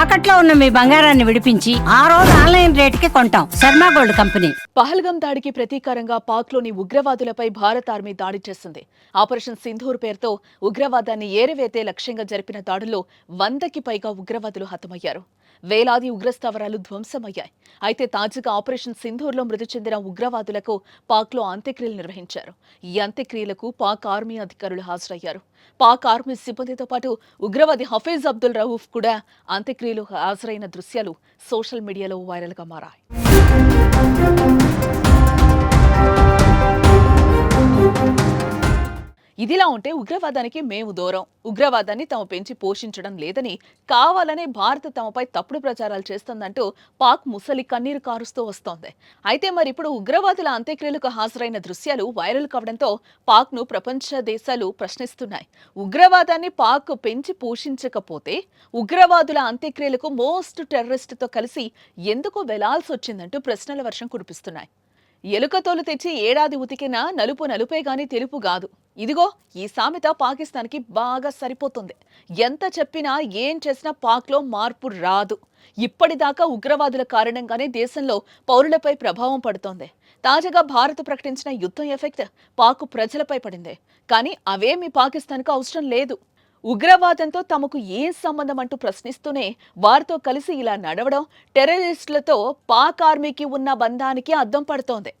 తాకట్లో ఉన్న మీ బంగారాన్ని విడిపించి ఆ రోజు ఆన్లైన్ రేటుకి కొంటాం. Sharma gold company. పహల్గాం దాడికి ప్రతీకారంగా పాక్లోని ఉగ్రవాదులపై భారత ఆర్మీ దాడి చేసింది. ఆపరేషన్ సింధూర్ పేరుతో ఉగ్రవాదాన్ని ఏరివేతే లక్ష్యంగా జరిపిన దాడుల్లో 100కి పైగా ఉగ్రవాదులు హతమయ్యారు. వేలాది ఉగ్రస్థావరాలు ధ్వంసమయ్యాయి. అయితే తాజాగా ఆపరేషన్ సింధూర్లో మృతి చెందిన ఉగ్రవాదులకు పాక్లో అంత్యక్రియలు నిర్వహించారు. ఈ అంత్యక్రియలకు పాక్ ఆర్మీ అధికారులు హాజరయ్యారు. పాక్ ఆర్మీ సిబ్బందితో పాటు ఉగ్రవాది హఫీజ్ అబ్దుల్ రవూఫ్ కూడా అంత్యక్రియలు హాజరైన దృశ్యాలు సోషల్ మీడియాలో వైరల్గా మారాయి. ఇదిలా ఉంటే ఉగ్రవాదానికి మేము దూరం, ఉగ్రవాదాన్ని తాము పెంచి పోషించడం లేదని కావాలనే భారత్ తమపై తప్పుడు ప్రచారాలు చేస్తోందంటూ పాక్ ముసలి కన్నీరు కారుస్తూ వస్తోంది. అయితే మరి ఇప్పుడు ఉగ్రవాదుల అంత్యక్రియలకు హాజరైన దృశ్యాలు వైరల్ కావడంతో పాక్ను ప్రపంచ దేశాలు ప్రశ్నిస్తున్నాయి. ఉగ్రవాదాన్ని పాక్ పెంచి పోషించకపోతే ఉగ్రవాదుల అంత్యక్రియలకు మోస్ట్ టెర్రరిస్ట్తో కలిసి ఎందుకు వెళ్లాల్సి వచ్చిందంటూ ప్రశ్నల వర్షం కురిపిస్తున్నాయి. ఎలుకతోలు తెచ్చి ఏడాది ఉతికినా నలుపు నలుపే గాని తెలుపు కాదు. ఇదిగో ఈ సామెత పాకిస్తాన్కి బాగా సరిపోతుంది. ఎంత చెప్పినా ఏం చేసినా పాక్లో మార్పు రాదు. ఇప్పటిదాకా ఉగ్రవాదుల కారణంగానే దేశంలో పౌరులపై ప్రభావం పడుతోంది. తాజాగా భారత్ ప్రకటించిన యుద్ధం ఎఫెక్ట్ పాక్ ప్రజలపై పడింది. కానీ అవేమీ పాకిస్తాన్కు అవసరం లేదు. ఉగ్రవాదంతో తమకు ఏం సంబంధం అంటూ ప్రశ్నిస్తూనే వారితో కలిసి ఇలా నడవడం టెర్రరిస్టులతో పాక్ ఆర్మీకి ఉన్న బంధానికి అద్దం పడుతోంది.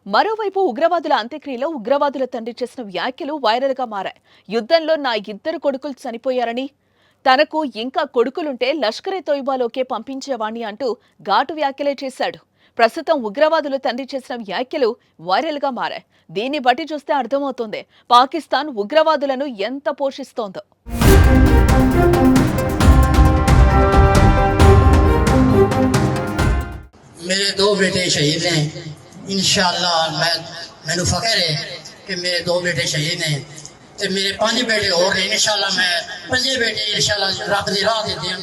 మరోవైపు ఉగ్రవాదుల అంత్యక్రియలో ఉగ్రవాదుల తండ్రి చేసిన వ్యాఖ్యలు వైరల్గా మారాయి. యుద్ధంలో నా 2 కొడుకులు చనిపోయారని, తనకు ఇంకా కొడుకులుంటే లష్కరే తోయిబాలోకే పంపించేవాణ్ణి అంటూ ఘాటు వ్యాఖ్యలే చేశాడు. ప్రస్తుతం ఉగ్రవాదులు తండ్రి చేసిన వ్యాఖ్యలు వైరల్గా మారాయి. దీన్ని బట్టి చూస్తే అర్థమవుతుంది పాకిస్తాన్ ఉగ్రవాదులను ఎంత పోషిస్తోందో. मेरे 2 बेटे शहीद हैं। इंशाअल्लाह मैनू फख्र है कि मेरे 2 बेटे शहीद हैं ते मेरे 5 बेटे और हैं। इंशाअल्लाह मैं 5 बेटे इंशाअल्लाह रब दी राह दे दें।